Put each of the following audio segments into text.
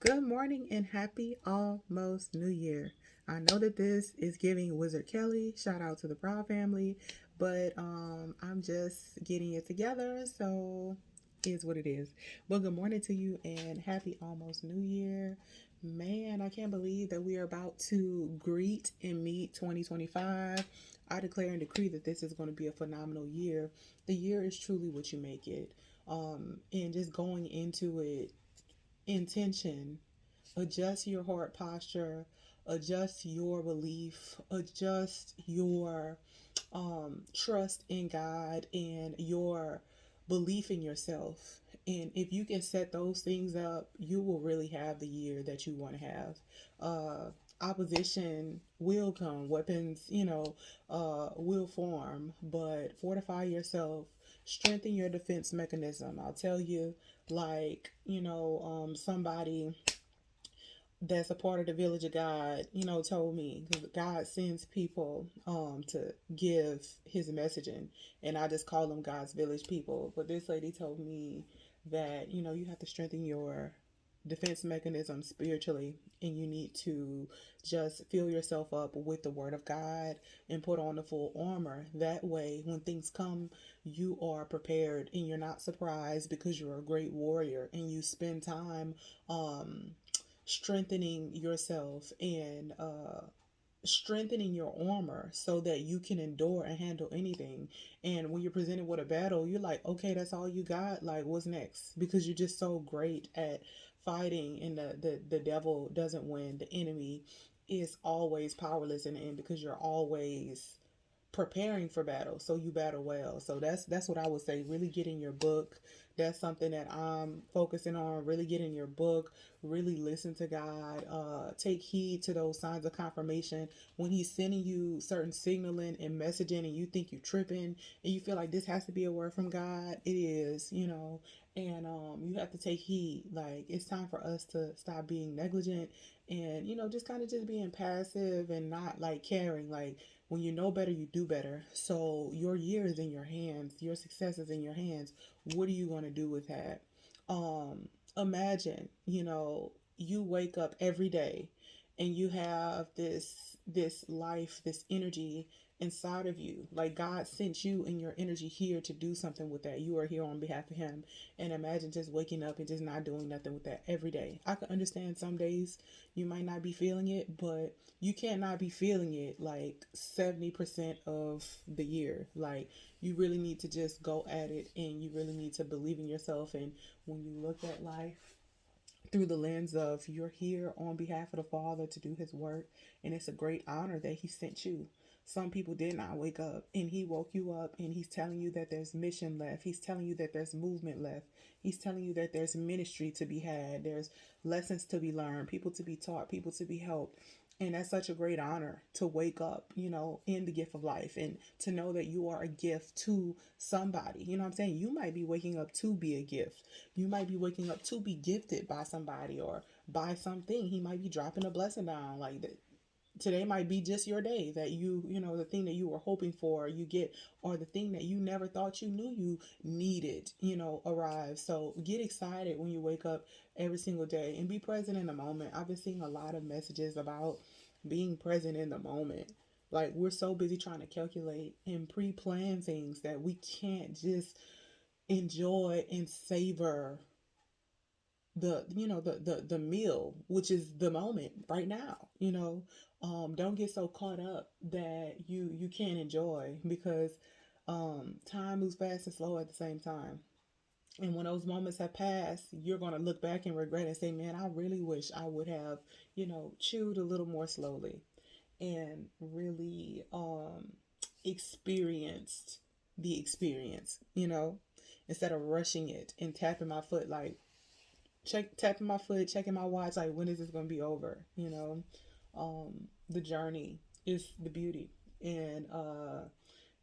Good morning and happy almost New Year. I know that this is giving Wizard Kelly. Shout out to the Proud family, but I'm just getting it together, so is what it is. Well, good morning to you and happy almost New Year. Man, I can't believe that we are about to greet and meet 2025. I declare and decree that this is going to be a phenomenal year. The year is truly what you make it. And just going into it, intention, adjust your heart posture, adjust your belief, adjust your trust in God and your belief in yourself. And if you can set those things up, you will really have the year that you want to have. Opposition will come, weapons, will form, but fortify yourself, strengthen your defense mechanism. I'll tell you, like, somebody that's a part of the village of God, told me, because God sends people to give his messaging, and I just call them God's village people. But this lady told me that you have to strengthen your defense mechanism spiritually, and you need to just fill yourself up with the word of God and put on the full armor. That way, when things come, you are prepared and you're not surprised, because you're a great warrior and you spend time strengthening yourself and strengthening your armor so that you can endure and handle anything. And when you're presented with a battle, you're like, okay, that's all you got? Like, what's next? Because you're just so great at fighting, and the devil doesn't win. The enemy is always powerless in the end, because you're always preparing for battle, so you battle well. So that's what I would say. Really get in your book. That's something that I'm focusing on. Really get in your book. Really listen to God. Take heed to those signs of confirmation when he's sending you certain signaling and messaging, and you think you're tripping and you feel like this has to be a word from God. It is, and you have to take heed. Like, it's time for us to stop being negligent, and just kind of just being passive and not like caring. Like, when you know better, you do better. So your year is in your hands. Your success is in your hands. What are you going to do with that? Imagine, you wake up every day and you have this life, this energy inside of you. Like, God sent you and your energy here to do something with that. You are here on behalf of him. And imagine just waking up and just not doing nothing with that every day. I can understand some days you might not be feeling it, but you cannot be feeling it like 70% of the year. Like, you really need to just go at it, and you really need to believe in yourself. And when you look at life through the lens of, you're here on behalf of the Father to do his work, and it's a great honor that he sent you. Some people did not wake up, and he woke you up, and he's telling you that there's mission left. He's telling you that there's movement left. He's telling you that there's ministry to be had. There's lessons to be learned, people to be taught, people to be helped. And that's such a great honor to wake up, in the gift of life, and to know that you are a gift to somebody. You know what I'm saying? You might be waking up to be a gift. You might be waking up to be gifted by somebody or by something. He might be dropping a blessing down like that. Today might be just your day that the thing that you were hoping for, you get, or the thing that you never thought you knew you needed, arrives. So get excited when you wake up every single day and be present in the moment. I've been seeing a lot of messages about being present in the moment. Like, we're so busy trying to calculate and pre-plan things that we can't just enjoy and savor the meal, which is the moment right now. Don't get so caught up that you can't enjoy, because time moves fast and slow at the same time. And when those moments have passed, you're going to look back and regret and say, man, I really wish I would have chewed a little more slowly, and really experienced the experience, instead of rushing it and tapping my foot, like, tapping my foot, checking my watch, like, when is this gonna be over? The journey is the beauty, and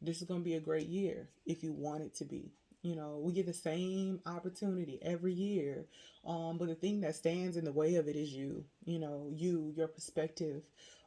this is gonna be a great year if you want it to be. We get the same opportunity every year, but the thing that stands in the way of it is you. Your perspective,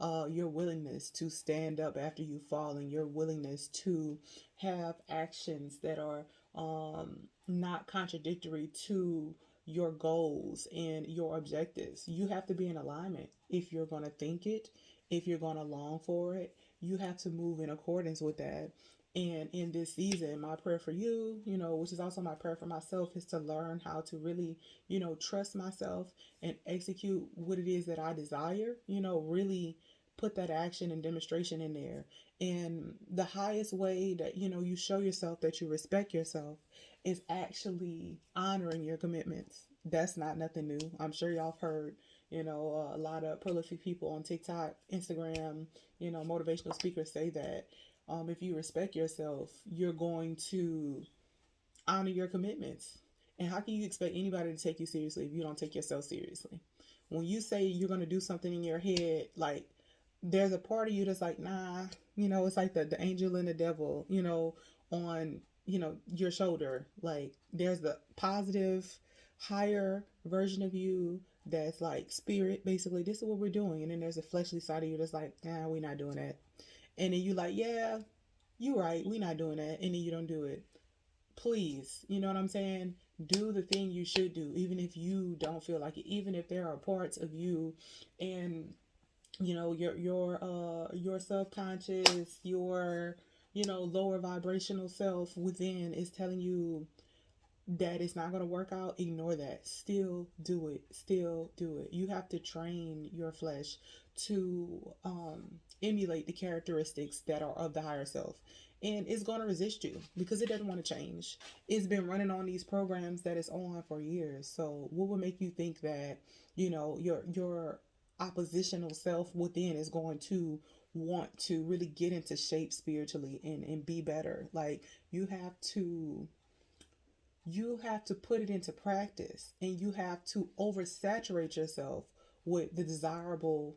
your willingness to stand up after you've fallen, your willingness to have actions that are not contradictory to your goals and your objectives. You have to be in alignment if you're going to think it, if you're going to long for it. You have to move in accordance with that. And in this season, my prayer for you, which is also my prayer for myself, is to learn how to really, trust myself and execute what it is that I desire, really put that action and demonstration in there. And the highest way that, you show yourself that you respect yourself is actually honoring your commitments. That's not nothing new. I'm sure y'all have heard, a lot of prolific people on TikTok, Instagram, motivational speakers say that if you respect yourself, you're going to honor your commitments. And how can you expect anybody to take you seriously if you don't take yourself seriously? When you say you're going to do something in your head, like there's a part of you that's like, nah, it's like the angel and the devil, on, your shoulder. Like there's the positive, higher version of you that's like spirit, basically, this is what we're doing. And then there's a fleshly side of you that's like, nah, we're not doing that. And then you like, yeah, you right, we're not doing that. And then you don't do it. Please, you know what I'm saying? Do the thing you should do, even if you don't feel like it, even if there are parts of you and your subconscious, your lower vibrational self within is telling you that it's not going to work out. Ignore that. Still do it. Still do it. You have to train your flesh to emulate the characteristics that are of the higher self, and it's going to resist you because it doesn't want to change. It's been running on these programs that it's on for years. So what would make you think that your oppositional self within is going to want to really get into shape spiritually and be better? Like you have to put it into practice, and you have to oversaturate yourself with the desirable,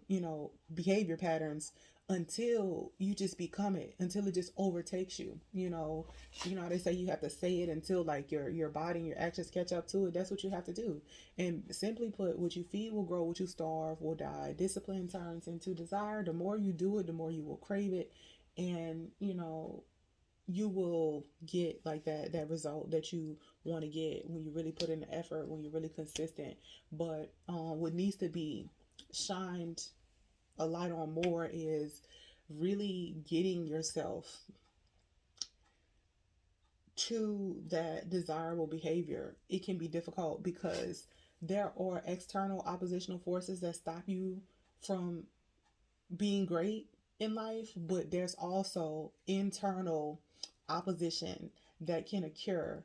behavior patterns until you just become it, until it just overtakes you. They say you have to say it until like your body and your actions catch up to it. That's what you have to do. And simply put, what you feed will grow, what you starve will die. Discipline turns into desire. The more you do it, the more you will crave it. And you will get like that result that you want to get when you really put in the effort, when you're really consistent. But what needs to be shined a light on more is really getting yourself to that desirable behavior. It can be difficult because there are external oppositional forces that stop you from being great in life, but there's also internal opposition that can occur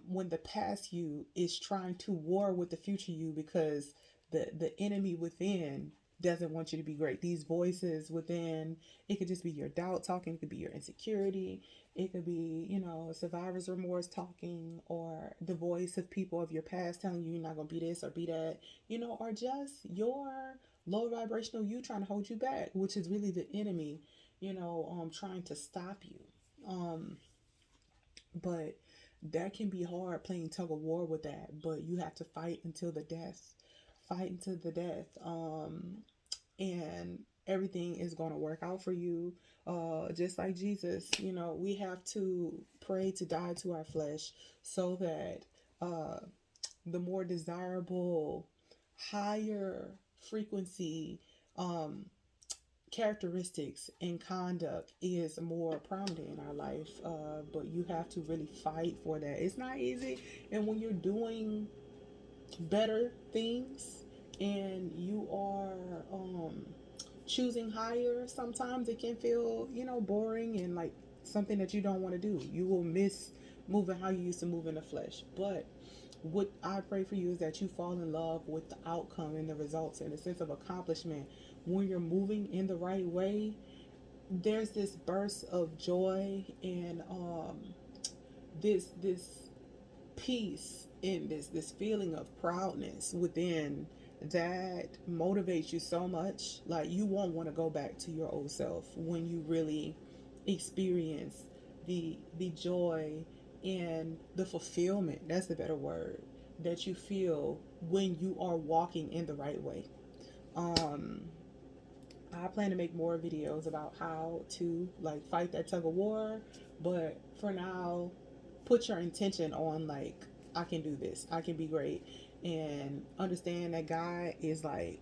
when the past you is trying to war with the future you, because the enemy within doesn't want you to be great. These voices within, it could just be your doubt talking, it could be your insecurity, it could be, survivor's remorse talking, or the voice of people of your past telling you you're not going to be this or be that, or just your low vibrational you trying to hold you back, which is really the enemy, trying to stop you. Um, but that can be hard, playing tug of war with that. But you have to fight until the death. Fight until the death. And everything is going to work out for you. Just like Jesus, we have to pray to die to our flesh so that the more desirable, higher frequency um, characteristics and conduct is more prominent in our life. But you have to really fight for that. It's not easy. And when you're doing better things and you are choosing higher, sometimes it can feel, boring and like something that you don't want to do. You will miss moving how you used to move in the flesh. But what I pray for you is that you fall in love with the outcome and the results and the sense of accomplishment. When you're moving in the right way, there's this burst of joy and this peace and this feeling of proudness within that motivates you so much. Like you won't want to go back to your old self when you really experience the joy and the fulfillment, that's the better word, that you feel when you are walking in the right way. um I plan to make more videos about how to like fight that tug of war, but for now, put your intention on like I can do this. I can be great. And understand that God is like,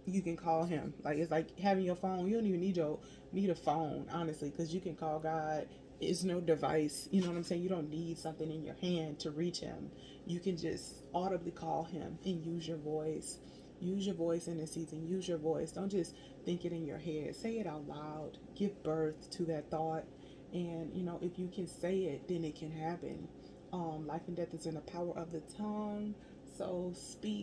you can call him. Like, it's like having your phone. You don't even need a phone, honestly, because you can call God. It's no device. You know what I'm saying? You don't need something in your hand to reach him. You can just audibly call him and use your voice. Use your voice in this season. Use your voice. Don't just think it in your head. Say it out loud. Give birth to that thought. And if you can say it, then it can happen. Life and death is in the power of the tongue. So speak